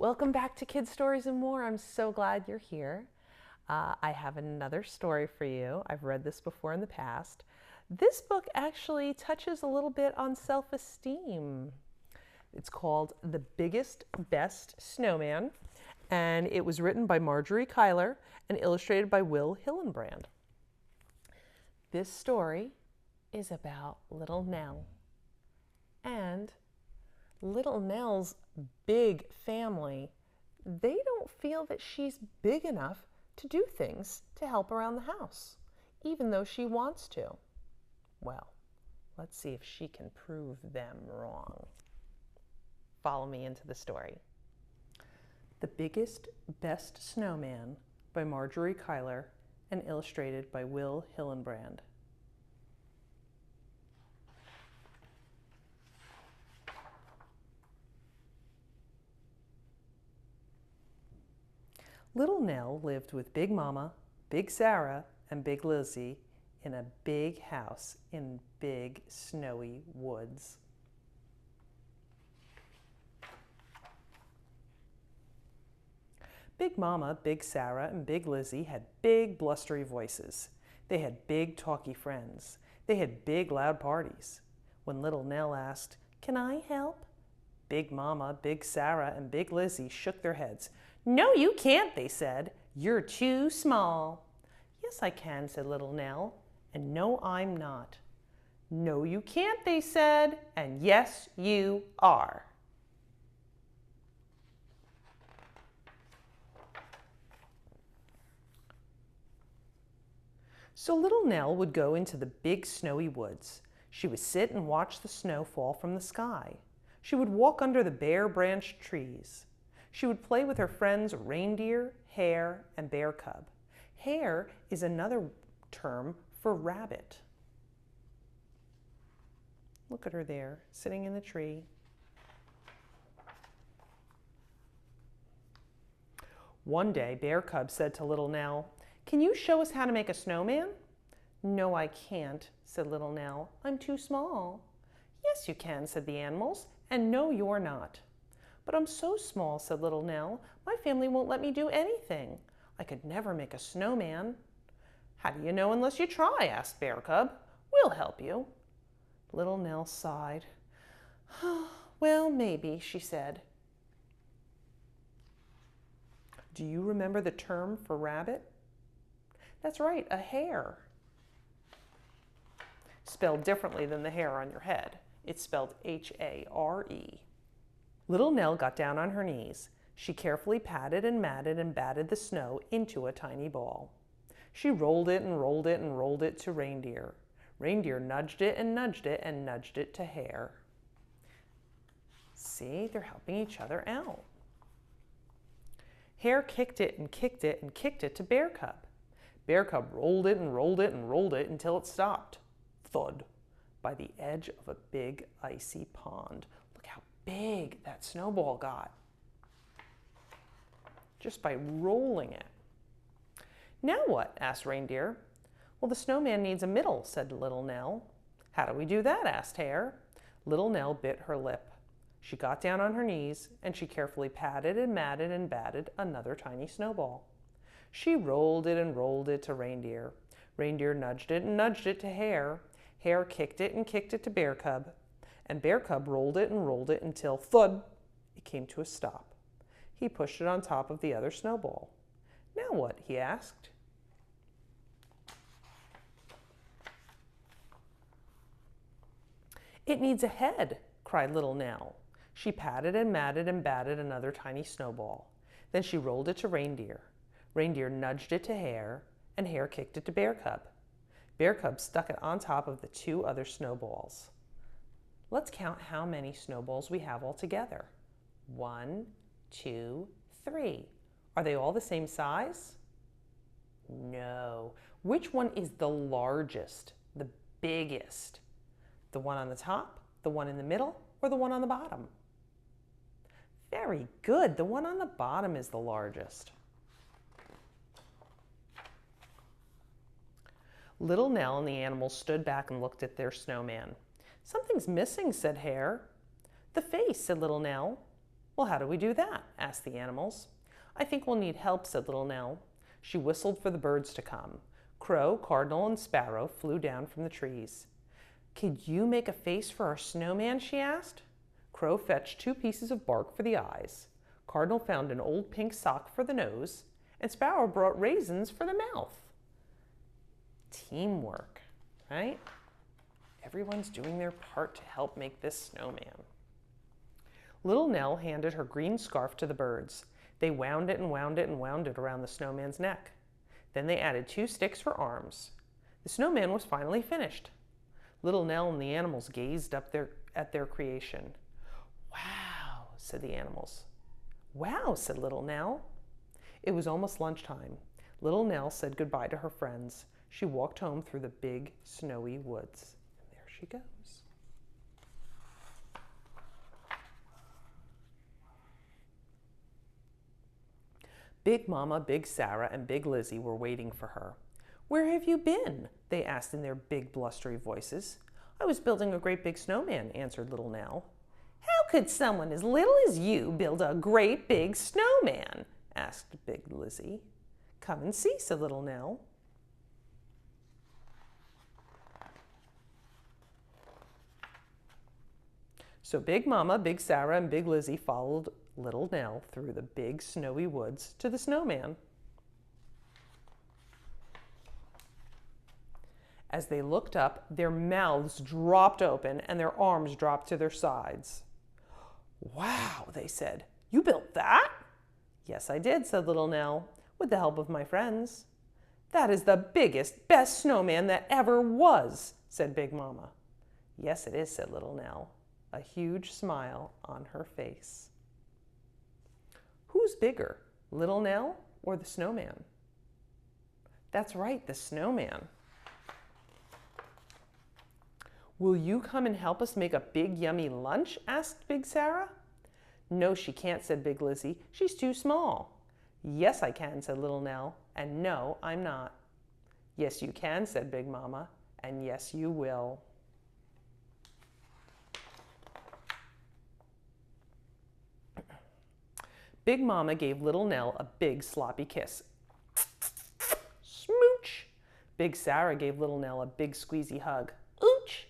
Welcome back to Kids Stories and More. I'm so glad you're here. I have another story for you. I've read this before in the past. This book actually touches a little bit on self-esteem. It's called The Biggest Best Snowman, and it was written by Margery Cuyler and illustrated by Hillenbrand. This story is about Little Nell and Little Nell's big family. They don't feel that she's big enough to do things to help around the house, even though she wants to. Well, let's see if she can prove them wrong. Follow me into the story. The Biggest Best Snowman by Margery Cuyler and illustrated by Hillenbrand. Little Nell lived with Big Mama, Big Sarah, and Big Lizzie in a big house in big snowy woods. Big Mama, Big Sarah, and Big Lizzie had big blustery voices. They had big talky friends. They had big loud parties. When Little Nell asked, "Can I help?" Big Mama, Big Sarah, and Big Lizzie shook their heads. "No, you can't," they said. "You're too small." "Yes, I can," said Little Nell. "And no, I'm not." "No, you can't," they said. "And yes, you are." So Little Nell would go into the big snowy woods. She would sit and watch the snow fall from the sky. She would walk under the bare branched trees. She would play with her friends Reindeer, Hare, and Bear Cub. Hare is another term for rabbit. Look at her there, sitting in the tree. One day, Bear Cub said to Little Nell, "Can you show us how to make a snowman?" "No, I can't," said Little Nell. "I'm too small." "Yes, you can," said the animals, "and no, you're not." "But I'm so small," said Little Nell. "My family won't let me do anything. I could never make a snowman." "How do you know unless you try?" asked Bear Cub. "We'll help you." Little Nell sighed. "Well, maybe," she said. Do you remember the term for rabbit? That's right, a hare. Spelled differently than the hair on your head. It's spelled H-A-R-E. Little Nell got down on her knees. She carefully patted and matted and batted the snow into a tiny ball. She rolled it and rolled it and rolled it to Reindeer. Reindeer nudged it and nudged it and nudged it to Hare. See, they're helping each other out. Hare kicked it and kicked it and kicked it to Bear Cub. Bear Cub rolled it and rolled it and rolled it until it stopped. Thud, by the edge of a big icy pond. Look how big that snowball got just by rolling it. "Now what?" asked Reindeer. "Well, the snowman needs a middle," said Little Nell. "How do we do that?" asked Hare. Little Nell bit her lip. She got down on her knees and she carefully patted and matted and batted another tiny snowball. She rolled it and rolled it to Reindeer. Reindeer nudged it and nudged it to Hare. Hare kicked it and kicked it to Bear Cub. And Bear Cub rolled it and rolled it until, thud, it came to a stop. He pushed it on top of the other snowball. "Now what?" he asked. "It needs a head," cried Little Nell. She patted and matted and batted another tiny snowball. Then she rolled it to Reindeer. Reindeer nudged it to Hare, and Hare kicked it to Bear Cub. Bear Cub stuck it on top of the two other snowballs. Let's count how many snowballs we have all together. 1, 2, 3. Are they all the same size? No. Which one is the largest, the biggest? The one on the top, the one in the middle, or the one on the bottom? Very good. The one on the bottom is the largest. Little Nell and the animals stood back and looked at their snowman. "Something's missing," said Hare. "The face," said Little Nell. Well, how do we do that? Asked the animals. I think we'll need help, said Little Nell. She whistled for the birds to come. Crow, cardinal, and sparrow flew down from the trees. Could you make a face for our snowman? She asked. Crow fetched 2 pieces of bark for the eyes. Cardinal found an old pink sock for the nose, and Sparrow brought raisins for the mouth. Teamwork, right? Everyone's doing their part to help make this snowman. Little Nell handed her green scarf to the birds. They wound it and wound it and wound it around the snowman's neck. Then they added 2 sticks for arms. The snowman was finally finished. Little Nell and the animals gazed up at their creation. Wow, said the animals. Wow, said Little Nell. It was almost lunchtime. Little Nell said goodbye to her friends. She walked home through the big, snowy woods. And there she goes. Big Mama, Big Sarah, and Big Lizzie were waiting for her. Where have you been? They asked in their big, blustery voices. I was building a great big snowman, answered Little Nell. How could someone as little as you build a great big snowman? Asked Big Lizzie. Come and see, said Little Nell. So Big Mama, Big Sarah, and Big Lizzie followed Little Nell through the big snowy woods to the snowman. As they looked up, their mouths dropped open and their arms dropped to their sides. Wow, they said. You built that? Yes, I did, said Little Nell, with the help of my friends. That is the biggest, best snowman that ever was, said Big Mama. Yes, it is, said Little Nell, a huge smile on her face. Who's bigger, Little Nell or the snowman? That's right, the snowman. Will you come and help us make a big, yummy lunch? Asked Big Sarah. No, she can't, said Big Lizzie. She's too small. Yes, I can, said Little Nell. And no, I'm not. Yes, you can, said Big Mama. And yes, you will. Big Mama gave Little Nell a big sloppy kiss. Smooch! Big Sarah gave Little Nell a big squeezy hug. Ooch!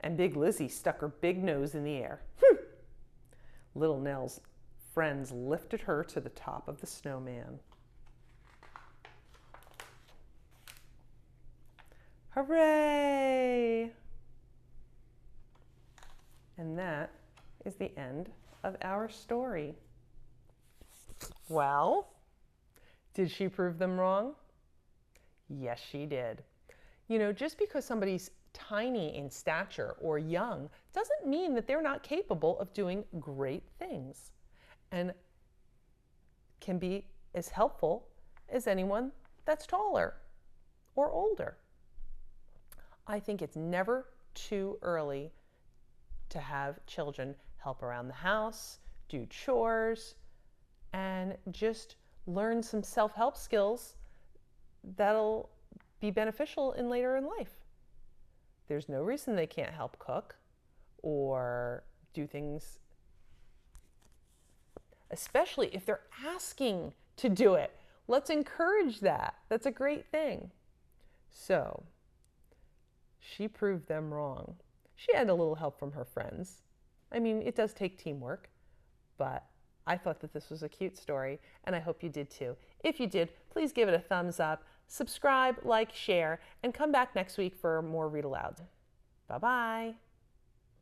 And Big Lizzie stuck her big nose in the air. Little Nell's friends lifted her to the top of the snowman. Hooray! And that is the end of our story. Well, did she prove them wrong? Yes, she did. You know, just because somebody's tiny in stature or young doesn't mean that they're not capable of doing great things and can be as helpful as anyone that's taller or older. I think it's never too early to have children help around the house, do chores, and just learn some self-help skills that'll be beneficial later in life. There's no reason they can't help cook or do things, especially if they're asking to do it. Let's encourage that. That's a great thing. So, she proved them wrong. She had a little help from her friends. I mean, it does take teamwork, but I thought that this was a cute story, and I hope you did too. If you did, please give it a thumbs up, subscribe, like, share, and come back next week for more Read Aloud. Bye-bye.